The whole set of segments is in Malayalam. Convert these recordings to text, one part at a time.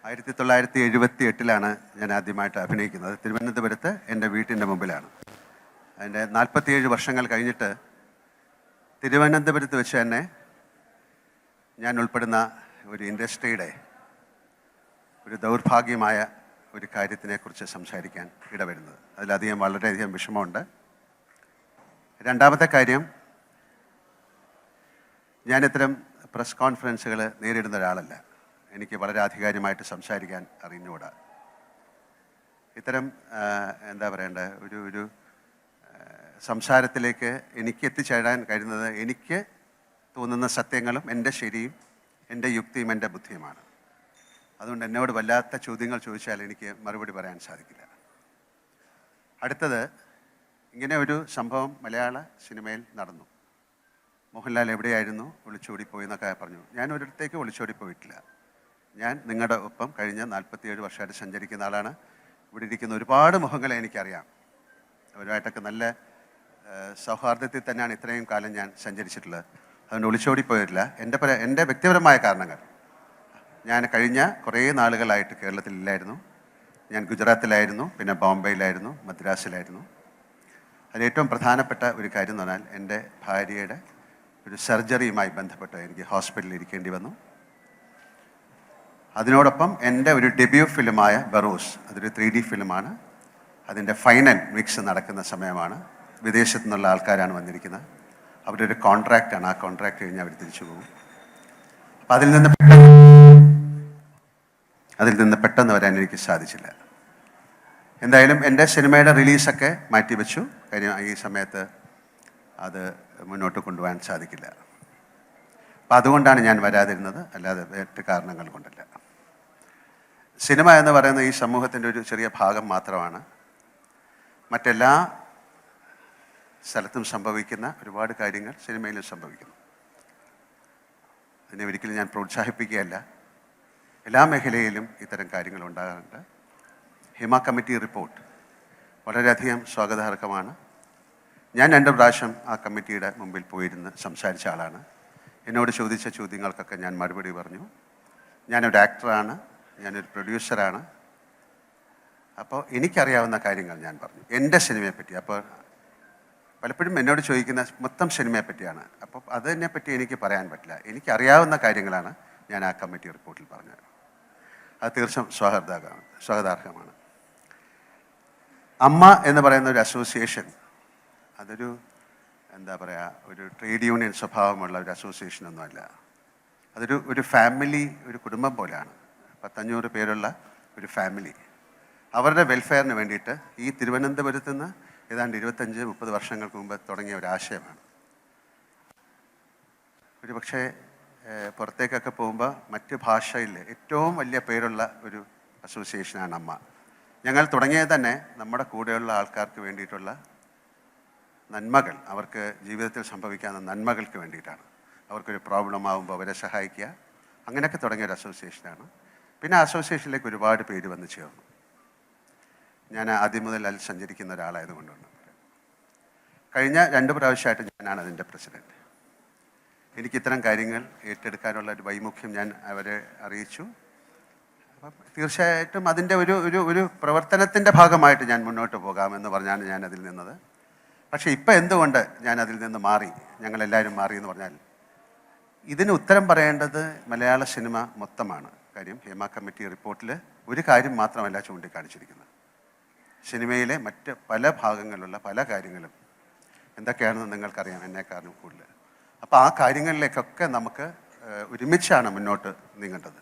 1978 ഞാൻ ആദ്യമായിട്ട് അഭിനയിക്കുന്നത്. തിരുവനന്തപുരത്ത് എൻ്റെ വീട്ടിൻ്റെ മുമ്പിലാണ്. അതിൻ്റെ 47 വർഷങ്ങൾ കഴിഞ്ഞിട്ട് തിരുവനന്തപുരത്ത് വെച്ച് തന്നെ ഞാൻ ഉൾപ്പെടുന്ന ഒരു ഇൻഡസ്ട്രിയുടെ ഒരു ദൗർഭാഗ്യമായ ഒരു കാര്യത്തിനെക്കുറിച്ച് സംസാരിക്കാൻ ഇടവരുന്നത്. അതിലധികം വളരെയധികം വിഷമമുണ്ട്. രണ്ടാമത്തെ കാര്യം, ഞാൻ ഇത്തരം പ്രസ് കോൺഫറൻസുകൾ നേരിടുന്ന ഒരാളല്ല. എനിക്ക് വളരെ ആധികാരികമായിട്ട് സംസാരിക്കാൻ അറിഞ്ഞുകൂടാ. ഇത്തരം എന്താ പറയേണ്ട ഒരു സംസാരത്തിലേക്ക് എനിക്ക് എത്തിച്ചേരാൻ കഴിയുന്നത് എനിക്ക് തോന്നുന്ന സത്യങ്ങളും എൻ്റെ ശരിയും എൻ്റെ യുക്തിയും എൻ്റെ ബുദ്ധിയുമാണ്. അതുകൊണ്ട് എന്നോട് വല്ലാത്ത ചോദ്യങ്ങൾ ചോദിച്ചാൽ എനിക്ക് മറുപടി പറയാൻ സാധിക്കില്ല. അടുത്തത്, ഇങ്ങനെ ഒരു സംഭവം മലയാള സിനിമയിൽ നടന്നു. മോഹൻലാൽ എവിടെയായിരുന്നു, ഒളിച്ചോടിപ്പോയി എന്നൊക്കെ പറഞ്ഞു. ഞാൻ ഒരിടത്തേക്ക് ഒളിച്ചോടിപ്പോയിട്ടില്ല. ഞാൻ നിങ്ങളുടെ ഒപ്പം കഴിഞ്ഞ 47 വർഷമായിട്ട് സഞ്ചരിക്കുന്ന ആളാണ്. ഇവിടെ ഇരിക്കുന്ന ഒരുപാട് മുഖങ്ങളെ എനിക്കറിയാം. അവരുമായിട്ടൊക്കെ നല്ല സൗഹാർദ്ദത്തിൽ തന്നെയാണ് ഇത്രയും കാലം ഞാൻ സഞ്ചരിച്ചിട്ടുള്ളത്. അതുകൊണ്ട് ഒളിച്ചോടിപ്പോയിട്ടില്ല. എൻ്റെ വ്യക്തിപരമായ കാരണങ്ങൾ, ഞാൻ കഴിഞ്ഞ കുറേ നാളുകളായിട്ട് കേരളത്തിലില്ലായിരുന്നു. ഞാൻ ഗുജറാത്തിലായിരുന്നു, പിന്നെ ബോംബെയിലായിരുന്നു, മദ്രാസിലായിരുന്നു. അതിലേറ്റവും പ്രധാനപ്പെട്ട ഒരു കാര്യം എന്ന് പറഞ്ഞാൽ എൻ്റെ ഭാര്യയുടെ ഒരു സർജറിയുമായി ബന്ധപ്പെട്ട് എനിക്ക് ഹോസ്പിറ്റലിൽ ഇരിക്കേണ്ടി വന്നു. അതിനോടൊപ്പം എൻ്റെ ഒരു ഡെബ്യൂ ഫിലിമായ ബറോസ്, അതൊരു 3D ഫിലിമാണ്. അതിൻ്റെ ഫൈനൽ മിക്സ് നടക്കുന്ന സമയമാണ്. വിദേശത്തു നിന്നുള്ള ആൾക്കാരാണ് വന്നിരിക്കുന്നത്. അവരുടെ ഒരു കോൺട്രാക്റ്റാണ്. ആ കോൺട്രാക്ട് കഴിഞ്ഞ് അവർ തിരിച്ചു പോകും. അപ്പം അതിൽ നിന്ന് പെട്ടെന്ന് വരാൻ എനിക്ക് സാധിച്ചില്ല. എന്തായാലും എൻ്റെ സിനിമയുടെ റിലീസൊക്കെ മാറ്റിവെച്ചു. കാര്യം ഈ സമയത്ത് അത് മുന്നോട്ട് കൊണ്ടുപോകാൻ സാധിക്കില്ല. അപ്പം അതുകൊണ്ടാണ് ഞാൻ വരാതിരുന്നത്, അല്ലാതെ മറ്റ് കാരണങ്ങൾ കൊണ്ടല്ല. സിനിമ എന്ന് പറയുന്നത് ഈ സമൂഹത്തിൻ്റെ ഒരു ചെറിയ ഭാഗം മാത്രമാണ്. മറ്റെല്ലാ സ്ഥലത്തും സംഭവിക്കുന്ന ഒരുപാട് കാര്യങ്ങൾ സിനിമയിലും സംഭവിക്കുന്നു. അതിനെ ഒരിക്കലും ഞാൻ പ്രോത്സാഹിപ്പിക്കുകയല്ല. എല്ലാ മേഖലയിലും ഇത്തരം കാര്യങ്ങൾ ഉണ്ടാകാറുണ്ട്. ഹിമ കമ്മിറ്റി റിപ്പോർട്ട് വളരെയധികം സ്വാഗതാർഹമാണ്. ഞാൻ 2 പ്രാവശ്യം ആ കമ്മിറ്റിയുടെ മുമ്പിൽ പോയിരുന്ന് സംസാരിച്ച ആളാണ്. എന്നോട് ചോദിച്ച ചോദ്യങ്ങൾക്കൊക്കെ ഞാൻ മറുപടി പറഞ്ഞു. ഞാനൊരു ആക്ടറാണ്, ഞാനൊരു പ്രൊഡ്യൂസറാണ്. അപ്പോൾ എനിക്കറിയാവുന്ന കാര്യങ്ങൾ ഞാൻ പറഞ്ഞു, എൻ്റെ സിനിമയെപ്പറ്റി. അപ്പോൾ പലപ്പോഴും എന്നോട് ചോദിക്കുന്ന മൊത്തം സിനിമയെ പറ്റിയാണ്. അപ്പോൾ അതിനെപ്പറ്റി എനിക്ക് പറയാൻ പറ്റില്ല. എനിക്കറിയാവുന്ന കാര്യങ്ങളാണ് ഞാൻ ആ കമ്മിറ്റി റിപ്പോർട്ടിൽ പറഞ്ഞത്. അത് തീർച്ചയായും സ്വാഗതാർഹമാണ്. അമ്മ എന്ന് പറയുന്ന ഒരു അസോസിയേഷൻ, അതൊരു എന്താ പറയുക, ഒരു ട്രേഡ് യൂണിയൻ സ്വഭാവമുള്ള ഒരു അസോസിയേഷനൊന്നുമല്ല. അതൊരു ഫാമിലി, ഒരു കുടുംബം പോലെയാണ്. 500 പേരുള്ള ഒരു ഫാമിലി. അവരുടെ വെൽഫെയറിന് വേണ്ടിയിട്ട് ഈ തിരുവനന്തപുരത്ത് നിന്ന് ഏതാണ്ട് 25-30 വർഷങ്ങൾക്ക് മുമ്പ് തുടങ്ങിയ ഒരു ആശയമാണ്. ഒരു പക്ഷേ പുറത്തേക്കൊക്കെ പോകുമ്പോൾ മറ്റ് ഭാഷയിൽ ഏറ്റവും വലിയ പേരുള്ള ഒരു അസോസിയേഷനാണ് അമ്മ. ഞങ്ങൾ തുടങ്ങിയത് തന്നെ നമ്മുടെ കൂടെയുള്ള ആൾക്കാർക്ക് വേണ്ടിയിട്ടുള്ള നന്മകൾ, അവർക്ക് ജീവിതത്തിൽ സംഭവിക്കാവുന്ന നന്മകൾക്ക് വേണ്ടിയിട്ടാണ്. അവർക്കൊരു പ്രോബ്ലം ആകുമ്പോൾ അവരെ സഹായിക്കുക, അങ്ങനെയൊക്കെ തുടങ്ങിയ ഒരു അസോസിയേഷനാണ്. പിന്നെ അസോസിയേഷനിലേക്ക് ഒരുപാട് പേര് വന്ന് ചേർന്നു. ഞാൻ ആദ്യം മുതൽ അതിൽ സഞ്ചരിക്കുന്ന ഒരാളായതുകൊണ്ടുണ്ട്. കഴിഞ്ഞ 2 പ്രാവശ്യമായിട്ട് ഞാനാണ് അതിൻ്റെ പ്രസിഡൻറ്റ്. എനിക്കിത്തരം കാര്യങ്ങൾ ഏറ്റെടുക്കാനുള്ള ഒരു വൈമുഖ്യം ഞാൻ അവരെ അറിയിച്ചു. അപ്പം തീർച്ചയായിട്ടും അതിൻ്റെ ഒരു പ്രവർത്തനത്തിൻ്റെ ഭാഗമായിട്ട് ഞാൻ മുന്നോട്ട് പോകാമെന്ന് പറഞ്ഞാണ് ഞാൻ അതിൽ നിന്നത്. പക്ഷേ ഇപ്പം എന്തുകൊണ്ട് ഞാൻ അതിൽ നിന്ന് മാറി, ഞങ്ങളെല്ലാവരും മാറി എന്ന് പറഞ്ഞാൽ, ഇതിന് ഉത്തരം പറയേണ്ടത് മലയാള സിനിമ മൊത്തമാണ്. കാര്യം ഹേമ കമ്മിറ്റി റിപ്പോർട്ടിൽ ഒരു കാര്യം മാത്രമല്ല ചൂണ്ടിക്കാണിച്ചിരിക്കുന്നത്. സിനിമയിലെ മറ്റ് പല ഭാഗങ്ങളിലുള്ള പല കാര്യങ്ങളും എന്തൊക്കെയാണെന്ന് നിങ്ങൾക്കറിയാം എന്നെക്കാളും കൂടുതൽ. അപ്പോൾ ആ കാര്യങ്ങളിലേക്കൊക്കെ നമുക്ക് ഒരുമിച്ചാണ് മുന്നോട്ട് നീങ്ങേണ്ടത്.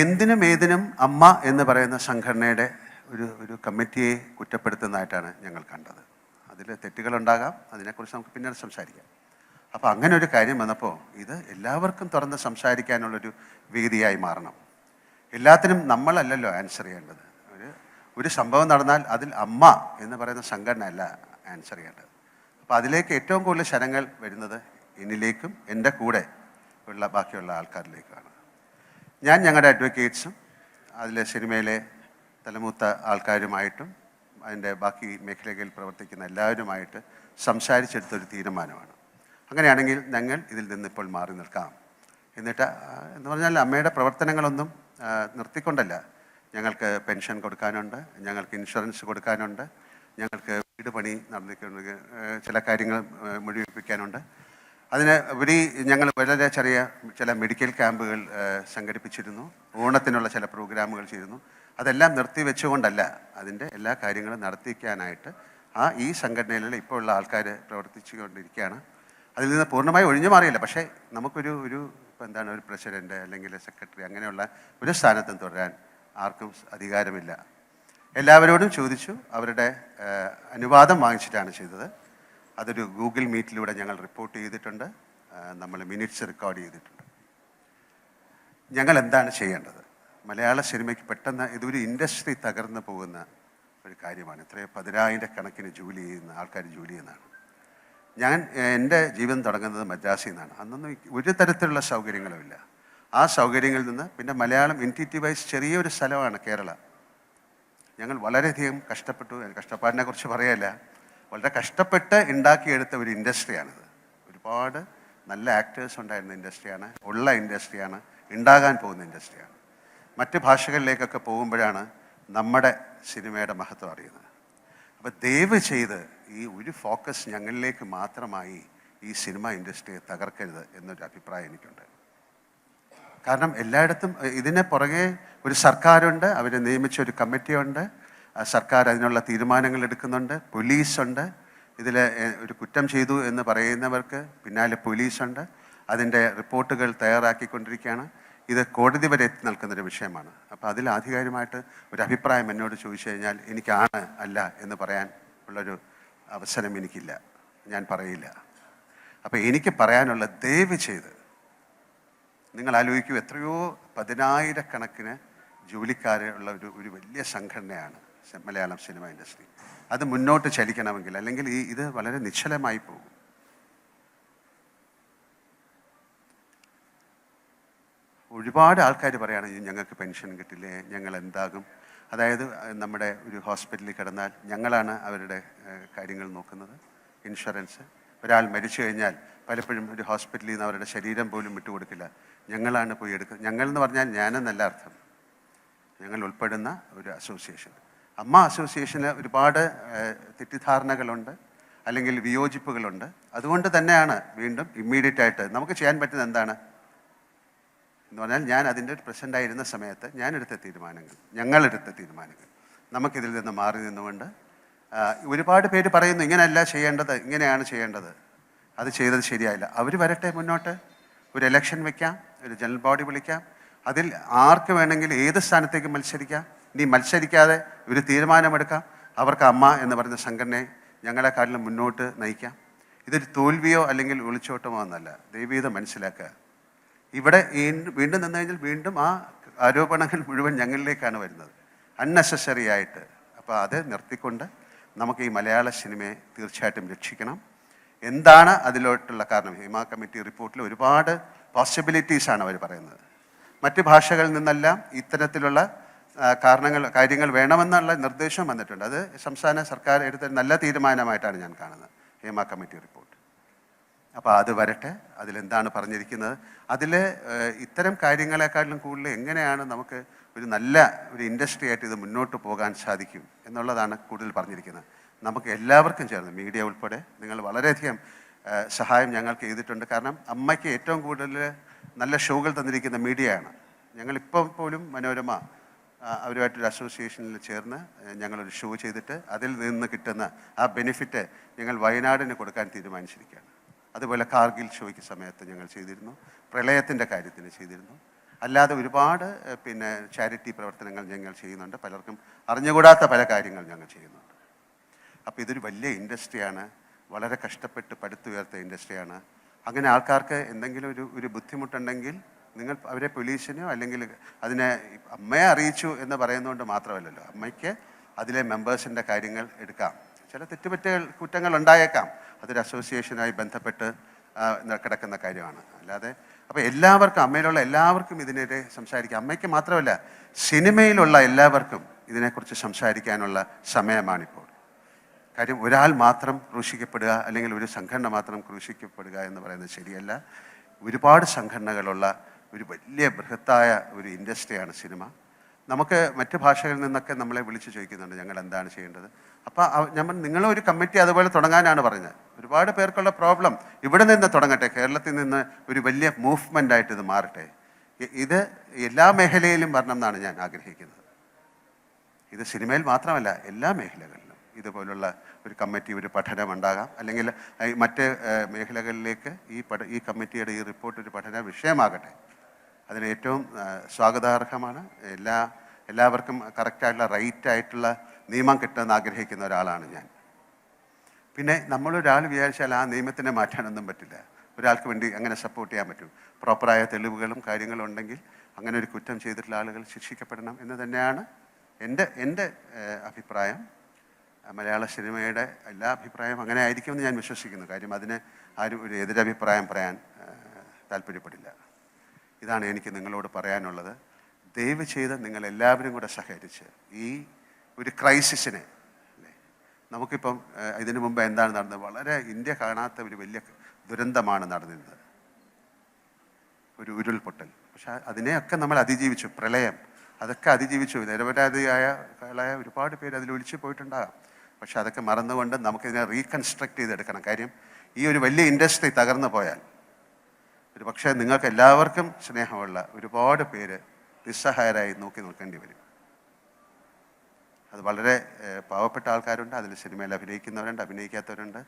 എന്തിനും ഏതിനും അമ്മ എന്ന് പറയുന്ന സംഘടനയുടെ ഒരു കമ്മിറ്റിയെ കുറ്റപ്പെടുത്തുന്നതായിട്ടാണ് ഞങ്ങൾ കണ്ടത്. അതിൽ തെറ്റുകളുണ്ടാകാം, അതിനെക്കുറിച്ച് നമുക്ക് പിന്നീട് സംസാരിക്കാം. അപ്പോൾ അങ്ങനെ ഒരു കാര്യം വന്നപ്പോൾ ഇത് എല്ലാവർക്കും തുറന്ന് സംസാരിക്കാനുള്ളൊരു വേദിയായി മാറണം. എല്ലാത്തിനും നമ്മളല്ലല്ലോ ആൻസർ ചെയ്യേണ്ടത്. ഒരു സംഭവം നടന്നാൽ അതിൽ അമ്മ എന്ന് പറയുന്ന സംഘടന അല്ല ആൻസർ ചെയ്യേണ്ടത്. അപ്പോൾ അതിലേക്ക് ഏറ്റവും കൂടുതൽ ശരങ്ങൾ വരുന്നത് എന്നിലേക്കും എൻ്റെ കൂടെ ഉള്ള ബാക്കിയുള്ള ആൾക്കാരിലേക്കാണ്. ഞാൻ ഞങ്ങളുടെ അഡ്വക്കേറ്റ്സും അതിലെ സിനിമയിലെ തലമൂത്ത ആൾക്കാരുമായിട്ടും അതിൻ്റെ ബാക്കി മേഖലകളിൽ പ്രവർത്തിക്കുന്ന എല്ലാവരുമായിട്ട് സംസാരിച്ചെടുത്തൊരു തീരുമാനമാണ്. അങ്ങനെയാണെങ്കിൽ ഞങ്ങൾ ഇതിൽ നിന്നിപ്പോൾ മാറി നിൽക്കാം എന്നിട്ട് എന്ന് പറഞ്ഞാൽ അമ്മയുടെ പ്രവർത്തനങ്ങളൊന്നും നിർത്തിക്കൊണ്ടല്ല. ഞങ്ങൾക്ക് പെൻഷൻ കൊടുക്കാനുണ്ട്, ഞങ്ങൾക്ക് ഇൻഷുറൻസ് കൊടുക്കാനുണ്ട്, ഞങ്ങൾക്ക് വീട് പണി നടന്നിട്ടുണ്ട്, ചില കാര്യങ്ങൾ മുഴുവിപ്പിക്കാനുണ്ട്. അതിന് ഉപരി ഞങ്ങൾ വളരെ ചെറിയ ചില മെഡിക്കൽ ക്യാമ്പുകൾ സംഘടിപ്പിച്ചിരുന്നു, ഓണത്തിനുള്ള ചില പ്രോഗ്രാമുകൾ ചെയ്തിരുന്നു. അതെല്ലാം നിർത്തിവെച്ചുകൊണ്ടല്ല, അതിൻ്റെ എല്ലാ കാര്യങ്ങളും നടത്തിക്കാനായിട്ട് ഈ സംഘടനയിലുള്ള ഇപ്പോൾ ഉള്ള ആൾക്കാർ പ്രവർത്തിച്ചു കൊണ്ടിരിക്കുകയാണ്. അതിൽ നിന്ന് പൂർണ്ണമായി ഒഴിഞ്ഞു മാറിയില്ല. പക്ഷേ നമുക്കൊരു ഒരു പ്രസിഡന്റ് അല്ലെങ്കിൽ സെക്രട്ടറി അങ്ങനെയുള്ള ഒരു സ്ഥാനത്തും തുടരാൻ ആർക്കും അധികാരമില്ല. എല്ലാവരോടും ചോദിച്ചു, അവരുടെ അനുവാദം വാങ്ങിച്ചിട്ടാണ് ചെയ്തത്. അതൊരു ഗൂഗിൾ മീറ്റിലൂടെ ഞങ്ങൾ റിപ്പോർട്ട് ചെയ്തിട്ടുണ്ട്, നമ്മൾ മിനിറ്റ്സ് റെക്കോർഡ് ചെയ്തിട്ടുണ്ട്. ഞങ്ങൾ എന്താണ് ചെയ്യേണ്ടത്? മലയാള സിനിമയ്ക്ക് പെട്ടെന്ന് ഇതൊരു ഇൻഡസ്ട്രി തകർന്നു പോകുന്ന ഒരു കാര്യമാണ്. ഇത്രയും 10,000 കണക്കിന് ജോലി ചെയ്യുന്ന ആൾക്കാർ ജോലി ചെയ്യുന്നതാണ്. എൻ്റെ ജീവിതം തുടങ്ങുന്നത് മദ്രാസിൽ നിന്നാണ്. അന്നൊന്നും ഒരു തരത്തിലുള്ള സൗകര്യങ്ങളും ഇല്ല. ആ സൗകര്യങ്ങളിൽ നിന്ന് പിന്നെ മലയാളം എൻറ്റിറ്റി വൈസ് ചെറിയൊരു സ്ഥലമാണ് കേരള. ഞങ്ങൾ വളരെയധികം കഷ്ടപ്പെട്ടു. കഷ്ടപ്പാടിനെ കുറിച്ച് പറയല്ല, വളരെ കഷ്ടപ്പെട്ട് ഉണ്ടാക്കിയെടുത്ത ഒരു ഇൻഡസ്ട്രിയാണിത്. ഒരുപാട് നല്ല ആക്ടേഴ്സ് ഉണ്ടായിരുന്ന ഇൻഡസ്ട്രിയാണ്, ഉള്ള ഇൻഡസ്ട്രിയാണ്, ഉണ്ടാകാൻ പോകുന്ന ഇൻഡസ്ട്രിയാണ്. മറ്റ് ഭാഷകളിലേക്കൊക്കെ പോകുമ്പോഴാണ് നമ്മുടെ സിനിമയുടെ മഹത്വം അറിയുന്നത്. അപ്പോൾ ദയവ് ചെയ്ത് ഈ ഒരു ഫോക്കസ് ഞങ്ങളിലേക്ക് മാത്രമായി ഈ സിനിമ ഇൻഡസ്ട്രിയെ തകർക്കരുത് എന്നൊരു അഭിപ്രായം എനിക്കുണ്ട്. കാരണം എല്ലായിടത്തും ഇതിനെ പുറകെ ഒരു സർക്കാരുണ്ട്, അവർ നിയമിച്ച ഒരു കമ്മിറ്റിയുണ്ട്, സർക്കാർ അതിനുള്ള തീരുമാനങ്ങൾ എടുക്കുന്നുണ്ട്, പോലീസുണ്ട്. ഇതിൽ ഒരു കുറ്റം ചെയ്തു എന്ന് പറയുന്നവർക്ക് പിന്നാലെ പോലീസുണ്ട്, അതിൻ്റെ റിപ്പോർട്ടുകൾ തയ്യാറാക്കിക്കൊണ്ടിരിക്കുകയാണ്. ഇത് കോടതി വരെ എത്തി നിൽക്കുന്നൊരു വിഷയമാണ്. അപ്പോൾ അതിൽ ആധികാരികമായിട്ട് ഒരു അഭിപ്രായം എന്നോട് ചോദിച്ചു കഴിഞ്ഞാൽ എനിക്കാണ് അല്ല എന്ന് പറയാൻ ഉള്ളൊരു അവസരം എനിക്കില്ല, ഞാൻ പറയില്ല. അപ്പോൾ എനിക്ക് ദയവ് ചെയ്ത് നിങ്ങൾ ആലോചിക്കൂ, എത്രയോ 10,000 കണക്കിന് ജോലിക്കാരുള്ള ഒരു വലിയ സംഘടനയാണ് മലയാളം സിനിമ ഇൻഡസ്ട്രി. അത് മുന്നോട്ട് ചലിക്കണമെങ്കിൽ, അല്ലെങ്കിൽ ഇത് വളരെ നിശ്ചലമായി പോകും. ഒരുപാട് ആൾക്കാർ പറയുകയാണ് ഞങ്ങൾക്ക് പെൻഷൻ കിട്ടില്ലേ, ഞങ്ങൾ എന്താകും. അതായത് നമ്മുടെ ഒരു ഹോസ്പിറ്റലിൽ കിടന്നാൽ ഞങ്ങളാണ് അവരുടെ കാര്യങ്ങൾ നോക്കുന്നത്. ഇൻഷുറൻസ്, ഒരാൾ മരിച്ചു കഴിഞ്ഞാൽ പലപ്പോഴും ഒരു ഹോസ്പിറ്റലിൽ നിന്ന് അവരുടെ ശരീരം പോലും വിട്ടുകൊടുക്കില്ല, ഞങ്ങളാണ് പോയി എടുക്കുന്നത്. ഞങ്ങൾ എന്ന് പറഞ്ഞാൽ ഞാനെന്നല്ല അർത്ഥം, ഞങ്ങൾ ഉൾപ്പെടുന്ന ഒരു അസോസിയേഷൻ. അമ്മ അസോസിയേഷന് ഒരുപാട് തെറ്റിദ്ധാരണകളുണ്ട്, അല്ലെങ്കിൽ വിയോജിപ്പുകളുണ്ട്. അതുകൊണ്ട് തന്നെയാണ് വീണ്ടും ഇമ്മീഡിയറ്റ് ആയിട്ട് നമുക്ക് ചെയ്യാൻ പറ്റുന്നത് എന്താണ് എന്ന് പറഞ്ഞാൽ, ഞാൻ അതിൻ്റെ ഒരു പ്രസിഡൻ്റായിരുന്ന സമയത്ത് ഞങ്ങളെടുത്ത തീരുമാനങ്ങൾ നമുക്കിതിൽ നിന്ന് മാറി നിന്നുകൊണ്ട്, ഒരുപാട് പേര് പറയുന്നു ഇങ്ങനെയല്ല ചെയ്യേണ്ടത്, ഇങ്ങനെയാണ് ചെയ്യേണ്ടത്, അത് ചെയ്തത് ശരിയായില്ല. അവർ വരട്ടെ മുന്നോട്ട്, ഒരു ഇലക്ഷൻ വയ്ക്കാം, ഒരു ജനറൽ ബോഡി വിളിക്കാം, അതിൽ ആർക്ക് വേണമെങ്കിൽ ഏത് സ്ഥാനത്തേക്ക് മത്സരിക്കാം. ഇനി മത്സരിക്കാതെ ഒരു തീരുമാനമെടുക്കാം, അവർക്ക് അമ്മ എന്ന് പറയുന്ന സംഘടനയെ ഞങ്ങളെക്കാട്ടിലും മുന്നോട്ട് നയിക്കാം. ഇതൊരു തോൽവിയോ അല്ലെങ്കിൽ ഒളിച്ചോട്ടമോ എന്നല്ല, ദയവീതം മനസ്സിലാക്കുക. ഇവിടെ വീണ്ടും നിന്ന് കഴിഞ്ഞാൽ വീണ്ടും ആ ആരോപണങ്ങൾ മുഴുവൻ ഞങ്ങളിലേക്കാണ് വരുന്നത്, അൺനെസസറി ആയിട്ട്. അപ്പോൾ അത് നിർത്തിക്കൊണ്ട് നമുക്ക് ഈ മലയാള സിനിമയെ തീർച്ചയായിട്ടും രക്ഷിക്കണം. എന്താണ് അതിലോട്ടുള്ള കാരണം? ഹിമ കമ്മിറ്റി റിപ്പോർട്ടിൽ ഒരുപാട് പോസിബിലിറ്റീസാണ് അവർ പറയുന്നത്. മറ്റ് ഭാഷകളിൽ നിന്നെല്ലാം ഇത്തരത്തിലുള്ള കാര്യങ്ങൾ വേണമെന്നുള്ള നിർദ്ദേശം വന്നിട്ടുണ്ട്. അത് സംസ്ഥാന സർക്കാർ എടുത്ത നല്ല തീരുമാനമായിട്ടാണ് ഞാൻ കാണുന്നത്, ഹിമ കമ്മിറ്റി റിപ്പോർട്ട്. അപ്പോൾ അത് വരട്ടെ, അതിലെന്താണ് പറഞ്ഞിരിക്കുന്നത്. അതിൽ ഇത്തരം കാര്യങ്ങളെക്കാട്ടിലും കൂടുതൽ എങ്ങനെയാണ് നമുക്ക് ഒരു നല്ല ഒരു ഇൻഡസ്ട്രി ആയിട്ട് ഇത് മുന്നോട്ട് പോകാൻ സാധിക്കും എന്നുള്ളതാണ് കൂടുതൽ പറഞ്ഞിരിക്കുന്നത്. നമുക്ക് എല്ലാവർക്കും ചേർന്ന്, മീഡിയ ഉൾപ്പെടെ, നിങ്ങൾ വളരെയധികം സഹായം ഞങ്ങൾക്ക് ചെയ്തിട്ടുണ്ട്. കാരണം അമ്മയ്ക്ക് ഏറ്റവും കൂടുതൽ നല്ല ഷോകൾ തന്നിരിക്കുന്ന മീഡിയയാണ്. ഞങ്ങളിപ്പം പോലും മനോരമ അവരുമായിട്ടൊരു അസോസിയേഷനിൽ ചേർന്ന് ഞങ്ങളൊരു ഷോ ചെയ്തിട്ട് അതിൽ നിന്ന് കിട്ടുന്ന ആ ബെനിഫിറ്റ് ഞങ്ങൾ വയനാടിന് കൊടുക്കാൻ തീരുമാനിച്ചിരിക്കുകയാണ്. അതുപോലെ കാർഗിൽ ഷോയ്ക്ക് സമയത്ത് ഞങ്ങൾ ചെയ്തിരുന്നു, പ്രളയത്തിൻ്റെ കാര്യത്തിന് ചെയ്തിരുന്നു. അല്ലാതെ ഒരുപാട് ചാരിറ്റി പ്രവർത്തനങ്ങൾ ഞങ്ങൾ ചെയ്യുന്നുണ്ട്. പലർക്കും അറിഞ്ഞുകൂടാത്ത പല കാര്യങ്ങൾ ഞങ്ങൾ ചെയ്യുന്നുണ്ട്. അപ്പോൾ ഇതൊരു വലിയ ഇൻഡസ്ട്രിയാണ്, വളരെ കഷ്ടപ്പെട്ട് പടുത്തുയർത്ത ഇൻഡസ്ട്രിയാണ്. അങ്ങനെ ആൾക്കാർക്ക് എന്തെങ്കിലും ഒരു ബുദ്ധിമുട്ടുണ്ടെങ്കിൽ നിങ്ങൾ അവരെ പോലീസിനോ അല്ലെങ്കിൽ അതിനെ അമ്മയെ അറിയിച്ചു എന്ന് പറയുന്നതുകൊണ്ട് മാത്രമല്ലല്ലോ, അമ്മയ്ക്ക് അതിലെ മെമ്പേഴ്സിൻ്റെ കാര്യങ്ങൾ എടുക്കാം. ചില കുറ്റങ്ങൾ ഉണ്ടായേക്കാം, അതൊരു അസോസിയേഷനായി ബന്ധപ്പെട്ട് കിടക്കുന്ന കാര്യമാണ്. അല്ലാതെ അപ്പോൾ എല്ലാവർക്കും, അമ്മയിലുള്ള എല്ലാവർക്കും ഇതിനെതിരെ സംസാരിക്കാം. അമ്മയ്ക്ക് മാത്രമല്ല, സിനിമയിലുള്ള എല്ലാവർക്കും ഇതിനെക്കുറിച്ച് സംസാരിക്കാനുള്ള സമയമാണിപ്പോൾ. കാര്യം ഒരാൾ മാത്രം ക്രൂശിക്കപ്പെടുക അല്ലെങ്കിൽ ഒരു സംഘടന മാത്രം ക്രൂശിക്കപ്പെടുക എന്ന് പറയുന്നത് ശരിയല്ല. ഒരുപാട് സംഘടനകളുള്ള ഒരു വലിയ ബൃഹത്തായ ഒരു ഇൻഡസ്ട്രിയാണ് സിനിമ. നമുക്ക് മറ്റ് ഭാഷകളിൽ നിന്നൊക്കെ നമ്മളെ വിളിച്ച് ചോദിക്കുന്നുണ്ട് ഞങ്ങൾ എന്താണ് ചെയ്യേണ്ടത്. അപ്പോൾ ഞാൻ നിങ്ങളൊരു കമ്മിറ്റി അതുപോലെ തുടങ്ങാനാണ് പറഞ്ഞത്. ഒരുപാട് പേർക്കുള്ള പ്രോബ്ലം ഇവിടെ നിന്ന് തുടങ്ങട്ടെ, കേരളത്തിൽ നിന്ന് ഒരു വലിയ മൂവ്മെൻ്റ് ആയിട്ട് ഇത് മാറട്ടെ. ഇത് എല്ലാ മേഖലയിലും വരണം എന്നാണ് ഞാൻ ആഗ്രഹിക്കുന്നത്. ഇത് സിനിമയിൽ മാത്രമല്ല, എല്ലാ മേഖലകളിലും ഇതുപോലുള്ള ഒരു കമ്മിറ്റി, ഒരു പഠനം ഉണ്ടാകാം. അല്ലെങ്കിൽ മറ്റ് മേഖലകളിലേക്ക് ഈ കമ്മിറ്റിയുടെ ഈ റിപ്പോർട്ട് ഒരു പഠന വിഷയമാകട്ടെ. അതിന് ഏറ്റവും സ്വാഗതാർഹമാണ്. എല്ലാവർക്കും കറക്റ്റായിട്ടുള്ള റൈറ്റായിട്ടുള്ള നിയമം കിട്ടുമെന്ന് ആഗ്രഹിക്കുന്ന ഒരാളാണ് ഞാൻ. പിന്നെ നമ്മളൊരാൾ വിചാരിച്ചാൽ ആ നിയമത്തിനെ മാറ്റാനൊന്നും പറ്റില്ല. ഒരാൾക്ക് വേണ്ടി അങ്ങനെ സപ്പോർട്ട് ചെയ്യാൻ പറ്റും. പ്രോപ്പറായ തെളിവുകളും കാര്യങ്ങളും ഉണ്ടെങ്കിൽ അങ്ങനെ ഒരു കുറ്റം ചെയ്തിട്ടുള്ള ആളുകൾ ശിക്ഷിക്കപ്പെടണം എന്ന് തന്നെയാണ് എൻ്റെ അഭിപ്രായം. മലയാള സിനിമയുടെ എല്ലാ അഭിപ്രായം അങ്ങനെ ആയിരിക്കുമെന്ന് ഞാൻ വിശ്വസിക്കുന്നു. കാര്യം അതിന് ആരും ഒരു എതിരഭിപ്രായം പറയാൻ താല്പര്യപ്പെടില്ല. ഇതാണ് എനിക്ക് നിങ്ങളോട് പറയാനുള്ളത്. ദയവ് ചെയ്ത് നിങ്ങളെല്ലാവരും കൂടെ സഹകരിച്ച് ഈ ഒരു ക്രൈസിസിനെ, നമുക്കിപ്പം ഇതിനു മുമ്പ് എന്താണ് നടന്നത്, വളരെ ഇന്ത്യ കാണാത്ത ഒരു വലിയ ദുരന്തമാണ് നടന്നിരുന്നത്, ഒരു ഉരുൾപൊട്ടൽ. പക്ഷെ അതിനെയൊക്കെ നമ്മൾ അതിജീവിച്ചു. പ്രളയം, അതൊക്കെ അതിജീവിച്ചു. നിരപരാധിയായ ഒരുപാട് പേര് അതിൽ ഒലിച്ചു പോയിട്ടുണ്ടാകാം. പക്ഷെ അതൊക്കെ മറന്നുകൊണ്ട് നമുക്കിതിനെ റീകൺസ്ട്രക്ട് ചെയ്തെടുക്കണം. കാര്യം ഈ ഒരു വലിയ ഇൻഡസ്ട്രി തകർന്നു പോയാൽ ഒരു പക്ഷേ നിങ്ങൾക്ക് എല്ലാവർക്കും സ്നേഹമുള്ള ഒരുപാട് പേര് നിസ്സഹായരായി നോക്കി നിൽക്കേണ്ടി വരും. അത് വളരെ പാവപ്പെട്ട ആൾക്കാരുണ്ട്, അതിൽ സിനിമയിൽ അഭിനയിക്കുന്നവരുണ്ട്, അഭിനയിക്കാത്തവരുണ്ട്.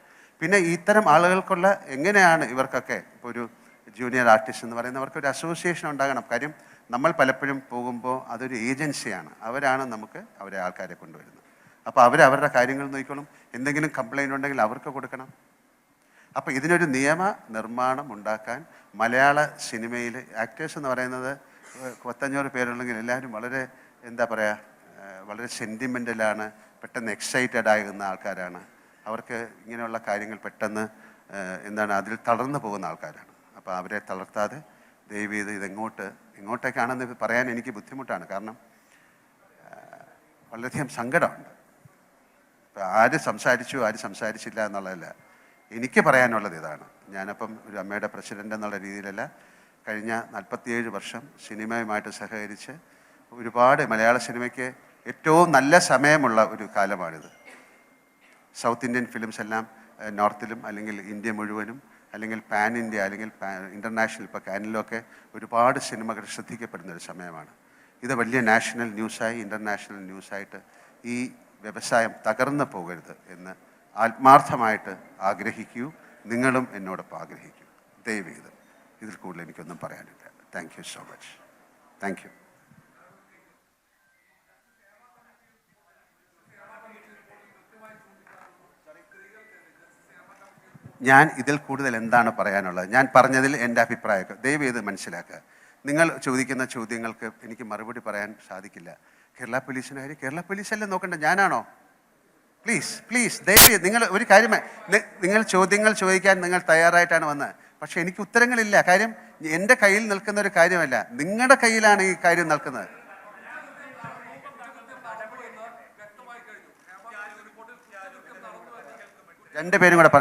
പിന്നെ ഇത്തരം ആളുകൾക്കുള്ള എങ്ങനെയാണ് ഇവർക്കൊക്കെ ഇപ്പോൾ ഒരു ജൂനിയർ ആർട്ടിസ്റ്റ് എന്ന് പറയുന്നവർക്ക് ഒരു അസോസിയേഷൻ ഉണ്ടാകണം. കാര്യം നമ്മൾ പലപ്പോഴും പോകുമ്പോൾ അതൊരു ഏജൻസിയാണ്, അവരാണ് നമുക്ക് അവരെ ആൾക്കാരെ കൊണ്ടുവരുന്നത്. അപ്പോൾ അവരുടെ കാര്യങ്ങൾ നോക്കിക്കോളും. എന്തെങ്കിലും കംപ്ലൈൻറ്റ് ഉണ്ടെങ്കിൽ അവർക്ക് കൊടുക്കണം. അപ്പോൾ ഇതിനൊരു നിയമ നിർമ്മാണം ഉണ്ടാക്കാൻ മലയാള സിനിമയിൽ ആക്ടേഴ്സ് എന്ന് പറയുന്നത് 500 പേരുണ്ടെങ്കിൽ എല്ലാവരും വളരെ എന്താ പറയുക, വളരെ സെൻറ്റിമെൻ്റലാണ്, പെട്ടെന്ന് എക്സൈറ്റഡ് ആകുന്ന ആൾക്കാരാണ്. അവർക്ക് ഇങ്ങനെയുള്ള കാര്യങ്ങൾ പെട്ടെന്ന് അതിൽ തളർന്നു പോകുന്ന ആൾക്കാരാണ്. അപ്പോൾ അവരെ തളർത്താതെ ദയവ് ചെയ്ത് എങ്ങോട്ടേക്കാണെന്ന് പറയാൻ എനിക്ക് ബുദ്ധിമുട്ടാണ്. കാരണം വളരെയധികം സങ്കടമുണ്ട്. ഇപ്പോൾ ആര് സംസാരിച്ചു ആര് സംസാരിച്ചില്ല എന്നുള്ളതല്ല, എനിക്ക് പറയാനുള്ളത് ഇതാണ്. ഞാനപ്പം ഒരു അമ്മയുടെ പ്രസിഡൻ്റ് എന്നുള്ള രീതിയിലല്ല, കഴിഞ്ഞ 47 വർഷം സിനിമയുമായിട്ട് സഹകരിച്ച് ഒരുപാട് മലയാള സിനിമയ്ക്ക് ഏറ്റവും നല്ല സമയമുള്ള ഒരു കാലമാണിത്. സൗത്ത് ഇന്ത്യൻ ഫിലിംസ് എല്ലാം നോർത്തിലും അല്ലെങ്കിൽ ഇന്ത്യ മുഴുവനും അല്ലെങ്കിൽ പാൻ ഇന്ത്യ അല്ലെങ്കിൽ ഇൻ്റർനാഷണൽ, ഇപ്പോൾ കാനിലൊക്കെ ഒരുപാട് സിനിമകൾ ശ്രദ്ധിക്കപ്പെടുന്നൊരു സമയമാണ്. ഇത് വലിയ നാഷണൽ ന്യൂസായി ഇൻ്റർനാഷണൽ ന്യൂസായിട്ട് ഈ വ്യവസായം തകർന്നു പോകരുത് എന്ന് ആത്മാർത്ഥമായിട്ട് ആഗ്രഹിക്കൂ. നിങ്ങളും എന്നോടൊപ്പം ആഗ്രഹിക്കൂ. ദയവ് ചെയ്ത് ഇതിൽ കൂടുതൽ എനിക്കൊന്നും പറയാനില്ല. Thank you so much. Thank you. ഞാൻ ഇതിൽ കൂടുതൽ എന്താണ് പറയാനുള്ളത്? ഞാൻ പറഞ്ഞതിൽ എൻ്റെ അഭിപ്രായമൊക്കെ ദയവ് ചെയ്ത് മനസ്സിലാക്കുക. നിങ്ങൾ ചോദിക്കുന്ന ചോദ്യങ്ങൾക്ക് എനിക്ക് മറുപടി പറയാൻ സാധിക്കില്ല. കേരള പോലീസിൻ്റെ കാര്യം കേരള പോലീസല്ലേ നോക്കണ്ടേ, ഞാനാണോ? പ്ലീസ് ദയവ് ചെയ്ത് നിങ്ങൾ ഒരു കാര്യം, നിങ്ങൾ ചോദ്യങ്ങൾ ചോദിക്കാൻ നിങ്ങൾ തയ്യാറായിട്ടാണ് വന്നത്. പക്ഷേ എനിക്ക് ഉത്തരങ്ങളില്ല. കാര്യം എൻ്റെ കയ്യിൽ നിൽക്കുന്ന ഒരു കാര്യമല്ല, നിങ്ങളുടെ കയ്യിലാണ് ഈ കാര്യം നിൽക്കുന്നത്. രണ്ടുപേരും കൂടെ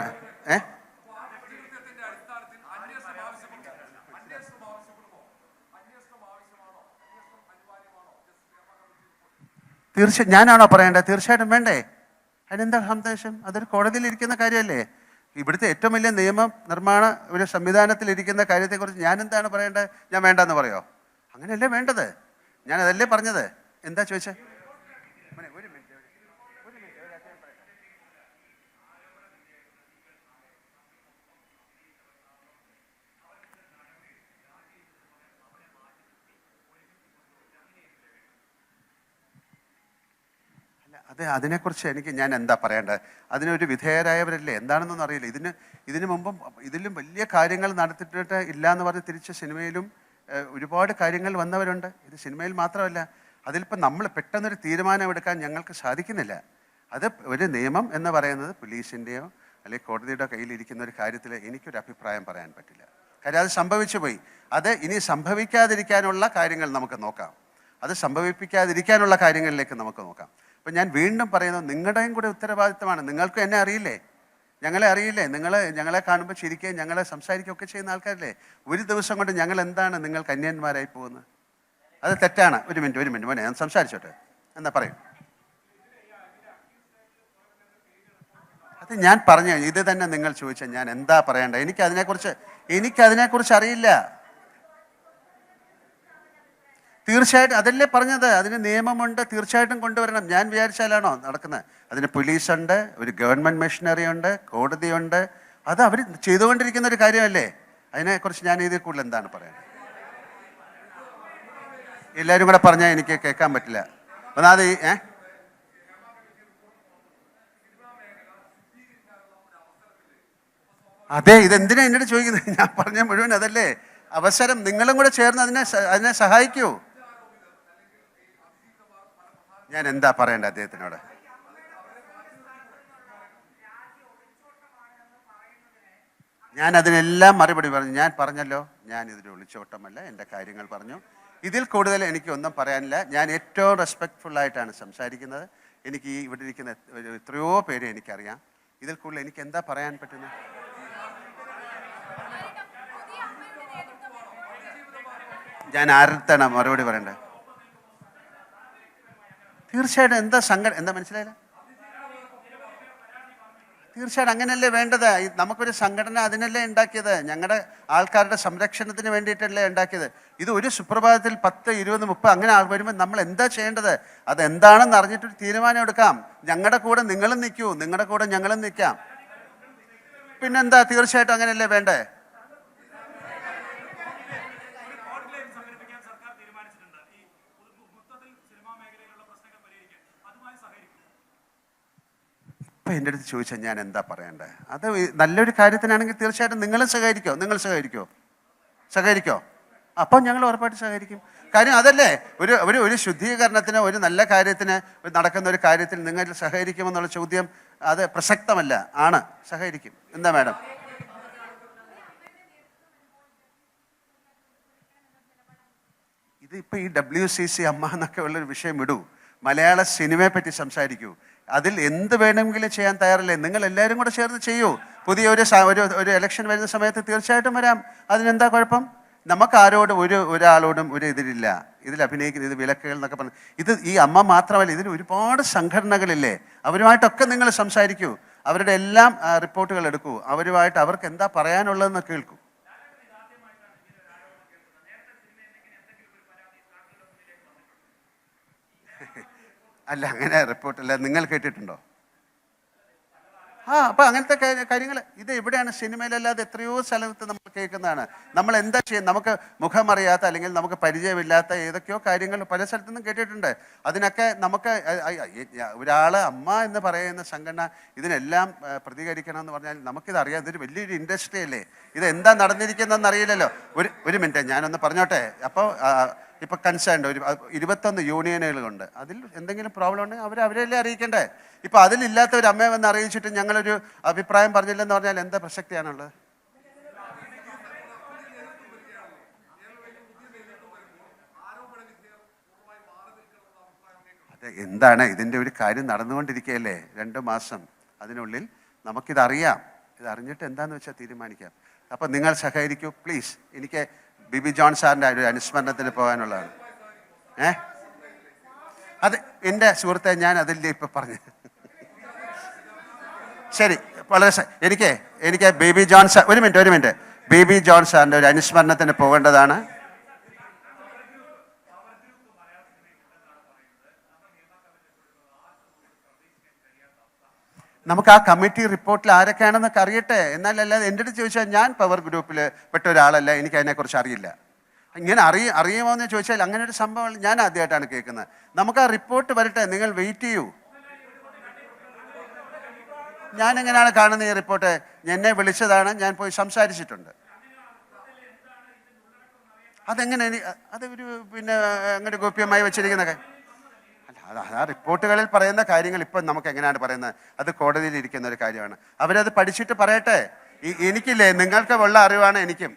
തീർച്ചയായും ഞാനാണോ പറയേണ്ടത്? തീർച്ചയായിട്ടും വേണ്ടേ. അതിനെന്താ സന്ദേശം? അതൊരു കോടതിയിലിരിക്കുന്ന കാര്യമല്ലേ. ഇവിടുത്തെ ഏറ്റവും വലിയ നിയമ നിർമ്മാണ ഒരു സംവിധാനത്തിലിരിക്കുന്ന കാര്യത്തെക്കുറിച്ച് ഞാൻ എന്താണ് പറയേണ്ടത്? ഞാൻ വേണ്ടെന്ന് പറയോ? അങ്ങനെയല്ലേ വേണ്ടത്. ഞാൻ അതല്ലേ പറഞ്ഞത്. എന്താ ചോദിച്ചേ? അതിനെക്കുറിച്ച് ഞാൻ എന്താ പറയേണ്ടത്? അതിനൊരു വിധേയരായവരല്ലേ, എന്താണെന്നൊന്നും അറിയില്ല. ഇതിനു മുമ്പും ഇതിലും വലിയ കാര്യങ്ങൾ നടത്തിയിട്ട് ഇല്ല എന്ന് പറഞ്ഞ് തിരിച്ച് സിനിമയിലും ഒരുപാട് കാര്യങ്ങൾ വന്നവരുണ്ട്. ഇത് സിനിമയിൽ മാത്രമല്ല. അതിലിപ്പോൾ നമ്മൾ പെട്ടെന്നൊരു തീരുമാനമെടുക്കാൻ ഞങ്ങൾക്ക് സാധിക്കുന്നില്ല. അത് ഒരു നിയമം എന്ന് പറയുന്നത് പോലീസിൻ്റെയോ അല്ലെങ്കിൽ കോടതിയുടെ കയ്യിലിരിക്കുന്ന ഒരു കാര്യത്തിൽ എനിക്കൊരു അഭിപ്രായം പറയാൻ പറ്റില്ല. കാര്യം അത് സംഭവിച്ചു പോയി. അത് ഇനി സംഭവിക്കാതിരിക്കാനുള്ള കാര്യങ്ങൾ നമുക്ക് നോക്കാം. അത് സംഭവിപ്പിക്കാതിരിക്കാനുള്ള കാര്യങ്ങളിലേക്ക് നമുക്ക് നോക്കാം. അപ്പം ഞാൻ വീണ്ടും പറയുന്നത്, നിങ്ങളുടെയും കൂടെ ഉത്തരവാദിത്തമാണ്. നിങ്ങൾക്ക് എന്നെ അറിയില്ലേ, ഞങ്ങളെ അറിയില്ലേ? ഞങ്ങളെ കാണുമ്പോൾ ചിരിക്കുകയും ഞങ്ങളെ സംസാരിക്കുകയൊക്കെ ചെയ്യുന്ന ആൾക്കാരല്ലേ? ഒരു ദിവസം കൊണ്ട് ഞങ്ങൾ എന്താണ് നിങ്ങൾക്ക് അന്യന്മാരായി പോകുന്നത്? അത് തെറ്റാണ്. ഒരു മിനിറ്റ് മോനെ, ഞാൻ സംസാരിച്ചോട്ടെ. എന്നാ പറയും. അത് ഞാൻ പറഞ്ഞു. ഇത് തന്നെ നിങ്ങൾ ചോദിച്ചാൽ ഞാൻ എന്താ പറയേണ്ടത്? എനിക്കതിനെക്കുറിച്ച് അറിയില്ല. തീർച്ചയായിട്ടും അതല്ലേ പറഞ്ഞത്. അതിന് നിയമമുണ്ട്, തീർച്ചയായിട്ടും കൊണ്ടുവരണം. ഞാൻ വിചാരിച്ചാലാണോ നടക്കുന്നത്? അതിന് പോലീസുണ്ട്, ഒരു ഗവൺമെൻറ് മെഷീനറി ഉണ്ട്, കോടതിയുണ്ട്. അത് അവർ ചെയ്തുകൊണ്ടിരിക്കുന്ന ഒരു കാര്യമല്ലേ? അതിനെക്കുറിച്ച് ഞാൻ ഇതിൽ കൂടുതൽ എന്താണ് പറയുന്നത്? എല്ലാവരും കൂടെ പറഞ്ഞാൽ എനിക്ക് കേൾക്കാൻ പറ്റില്ല. ഒന്നാമത് അതെ, ഇതെന്തിനാ എന്നോട് ചോദിക്കുന്നത്? ഞാൻ പറഞ്ഞ മുഴുവൻ അതല്ലേ അവസരം. നിങ്ങളും കൂടെ ചേർന്ന് അതിനെ സഹായിക്കൂ. ഞാൻ എന്താ പറയേണ്ടത് അദ്ദേഹത്തിനോട്? ഞാൻ അതിനെല്ലാം മറുപടി പറഞ്ഞു. ഞാൻ പറഞ്ഞല്ലോ, ഞാൻ ഇതിൽ ഒളിച്ചോട്ടമല്ല, എൻ്റെ കാര്യങ്ങൾ പറഞ്ഞു. ഇതിൽ കൂടുതൽ എനിക്ക് ഒന്നും പറയാനില്ല. ഞാൻ ഏറ്റവും റെസ്പെക്റ്റ്ഫുള്ളായിട്ടാണ് സംസാരിക്കുന്നത്. എനിക്ക് ഇവിടെ ഇരിക്കുന്ന എത്രയോ പേരെ എനിക്കറിയാം. ഇതിൽ കൂടുതൽ എനിക്ക് എന്താ പറയാൻ പറ്റുന്നത്? ഞാൻ ആരുടെ മറുപടി പറയണ്ടേ? തീർച്ചയായിട്ടും എന്താ മനസ്സിലായില്ല? തീർച്ചയായിട്ടും അങ്ങനെയല്ലേ വേണ്ടത്. നമുക്കൊരു സംഘടന അതിനല്ലേ ഉണ്ടാക്കിയത്. ഞങ്ങളുടെ ആൾക്കാരുടെ സംരക്ഷണത്തിന് വേണ്ടിയിട്ടല്ലേ ഉണ്ടാക്കിയത്. ഇത് ഒരു സുപ്രഭാതത്തിൽ 10, 20, 30 അങ്ങനെ ആൾ വരുമ്പോൾ നമ്മൾ എന്താ ചെയ്യേണ്ടത്? അതെന്താണെന്ന് അറിഞ്ഞിട്ടൊരു തീരുമാനം എടുക്കാം. ഞങ്ങളുടെ കൂടെ നിങ്ങളും നിൽക്കൂ, നിങ്ങളുടെ കൂടെ ഞങ്ങളും നിൽക്കാം. പിന്നെന്താ? തീർച്ചയായിട്ടും അങ്ങനെയല്ലേ വേണ്ടേ? ഇപ്പം എൻ്റെ അടുത്ത് ചോദിച്ചാൽ ഞാൻ എന്താ പറയേണ്ടത്? അത് നല്ലൊരു കാര്യത്തിനാണെങ്കിൽ തീർച്ചയായിട്ടും നിങ്ങൾ സഹകരിക്കോ? അപ്പം ഞങ്ങൾ ഉറപ്പായിട്ട് സഹകരിക്കും. കാര്യം അതല്ലേ, ഒരു ശുദ്ധീകരണത്തിന്, ഒരു നല്ല കാര്യത്തിന്, നടക്കുന്ന ഒരു കാര്യത്തിൽ നിങ്ങൾ സഹകരിക്കുമെന്നുള്ള ചോദ്യം അത് പ്രസക്തമല്ല. സഹകരിക്കും. എന്താ മാഡം? ഇതിപ്പോൾ ഈ WCC അമ്മ എന്നൊക്കെ ഉള്ളൊരു വിഷയം വിടൂ. മലയാള സിനിമയെ പറ്റി സംസാരിക്കൂ. അതിൽ എന്ത് വേണമെങ്കിലും ചെയ്യാൻ തയ്യാറല്ലേ? നിങ്ങൾ എല്ലാവരും കൂടെ ചേർന്ന് ചെയ്യൂ. പുതിയ ഒരു ഇലക്ഷൻ വരുന്ന സമയത്ത് തീർച്ചയായിട്ടും വരാം. അതിനെന്താ കുഴപ്പം? നമുക്ക് ഒരാളോടും ഒരു എതിരില്ല. ഇതിൽ അഭിനയിക്കുന്ന ഇത് വിലക്കുകൾ എന്നൊക്കെ പറഞ്ഞു. ഈ അമ്മ മാത്രമല്ല, ഇതിൽ ഒരുപാട് സംഘടനകളില്ലേ? അവരുമായിട്ടൊക്കെ നിങ്ങൾ സംസാരിക്കൂ. അവരുടെ എല്ലാം റിപ്പോർട്ടുകൾ എടുക്കൂ. അവരുമായിട്ട് അവർക്ക് എന്താ പറയാനുള്ളതെന്ന് കേൾക്കൂ. അല്ല, അങ്ങനെ റിപ്പോർട്ടല്ല. നിങ്ങൾ കേട്ടിട്ടുണ്ടോ? അപ്പം അങ്ങനത്തെ കാര്യങ്ങൾ ഇത് എവിടെയാണ്? സിനിമയിലല്ലാതെ എത്രയോ സ്ഥലത്ത് നമ്മൾ കേൾക്കുന്നതാണ്. നമ്മൾ എന്താ ചെയ്യുക? നമുക്ക് മുഖമറിയാത്ത അല്ലെങ്കിൽ നമുക്ക് പരിചയമില്ലാത്ത ഏതൊക്കെയോ കാര്യങ്ങൾ പല സ്ഥലത്തുനിന്നും കേട്ടിട്ടുണ്ട്. അതിനൊക്കെ നമുക്ക് ഒരാൾ അമ്മ എന്ന് പറയുന്ന സംഘടന ഇതിനെല്ലാം പ്രതികരിക്കണം എന്ന് പറഞ്ഞാൽ നമുക്കിതറിയാം. ഇതൊരു വലിയൊരു ഇൻഡസ്ട്രി അല്ലേ? ഇത് എന്താ നടന്നിരിക്കുന്നതെന്ന് അറിയില്ലല്ലോ. ഒരു മിനിറ്റ് ഞാനൊന്ന് പറഞ്ഞോട്ടെ. അപ്പോൾ ഇപ്പോൾ കൺസേൺഡ് 21 യൂണിയനുകളുണ്ട്. അതിൽ എന്തെങ്കിലും പ്രോബ്ലം ഉണ്ടെങ്കിൽ അവരെല്ലേ അറിയിക്കണ്ടേ? ഇപ്പോൾ അതിലില്ലാത്ത ഒരു അമ്മയെ വന്ന് അറിയിച്ചിട്ട് ഞങ്ങളൊരു അഭിപ്രായം പറഞ്ഞില്ലെന്ന് പറഞ്ഞാൽ എന്താ പ്രസക്തിയാണുള്ളത്? അതെ, എന്താണ് ഇതിൻ്റെ ഒരു കാര്യം നടന്നുകൊണ്ടിരിക്കുകയല്ലേ? 2 മാസം അതിനുള്ളിൽ നമുക്കിതറിയാം. ഇതറിഞ്ഞിട്ട് എന്താണെന്ന് വെച്ചാൽ തീരുമാനിക്കാം. അപ്പം നിങ്ങൾ സഹകരിക്കൂ പ്ലീസ്. എനിക്ക് ബിബി ജോൺ സാറിൻ്റെ ഒരു അനുസ്മരണത്തിന് പോകാനുള്ളതാണ്. അത് എൻ്റെ സുഹൃത്തെ, ഞാൻ അതിൻ്റെ ഇപ്പം പറഞ്ഞു. ശരി, വളരെ എനിക്ക് ബേബി ജോൺ സാർ ഒരു മിനിറ്റ് ബേബി ജോൺ സാറിൻ്റെ ഒരു അനുസ്മരണത്തിന് പോകേണ്ടതാണ്. നമുക്ക് ആ കമ്മിറ്റി റിപ്പോർട്ടിൽ ആരൊക്കെയാണെന്നൊക്കെ അറിയട്ടെ. എന്നാലല്ലാതെ എൻ്റെ അടുത്ത് ചോദിച്ചാൽ ഞാൻ പവർ ഗ്രൂപ്പിൽ പെട്ട ഒരാളല്ല, എനിക്ക് അതിനെക്കുറിച്ച് അറിയില്ല. ഇങ്ങനെ അറിയുമോ എന്ന് ചോദിച്ചാൽ അങ്ങനെ ഒരു സംഭവം ഞാൻ ആദ്യമായിട്ടാണ് കേൾക്കുന്നത്. നമുക്ക് ആ റിപ്പോർട്ട് വരട്ടെ, നിങ്ങൾ വെയിറ്റ് ചെയ്യൂ. ഞാൻ എങ്ങനെയാണ് കാണുന്നത് ഈ റിപ്പോർട്ട്? എന്നെ വിളിച്ചതാണ്, ഞാൻ പോയി സംസാരിച്ചിട്ടുണ്ട്. അതെങ്ങനെ? അതൊരു അങ്ങനെ ഗോപ്യമായി വെച്ചിരിക്കുന്ന അല്ല, ആ റിപ്പോർട്ടുകളിൽ പറയുന്ന കാര്യങ്ങൾ ഇപ്പം നമുക്ക് എങ്ങനെയാണ് പറയുന്നത്? അത് കോടതിയിൽ ഇരിക്കുന്ന ഒരു കാര്യമാണ്. അവരത് പഠിച്ചിട്ട് പറയട്ടെ. എനിക്കില്ലേ, നിങ്ങൾക്ക് ഉള്ള അറിവാണ് എനിക്കും.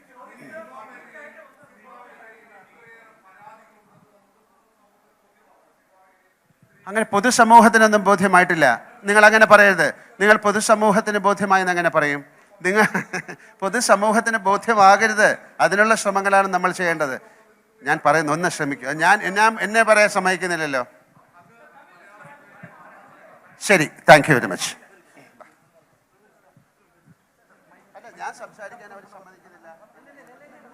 അങ്ങനെ പൊതുസമൂഹത്തിനൊന്നും ബോധ്യമായിട്ടില്ല. നിങ്ങൾ അങ്ങനെ പറയരുത്. നിങ്ങൾ പൊതുസമൂഹത്തിന് ബോധ്യമായെന്ന് അങ്ങനെ പറയും. നിങ്ങൾ പൊതുസമൂഹത്തിന് ബോധ്യമാകരുത്. അതിനുള്ള ശ്രമങ്ങളാണ് നമ്മൾ ചെയ്യേണ്ടത്. ഞാൻ പറയുന്നു, ഒന്ന് ശ്രമിക്കുക. ഞാൻ എന്നെ പറയാൻ സമ്മതിക്കുന്നില്ലല്ലോ. ശരി, താങ്ക് യു വെരി മച്ച്. അല്ല, ഞാൻ സംസാരിക്കാൻ അവർ സമ്മതിക്കുന്നില്ല.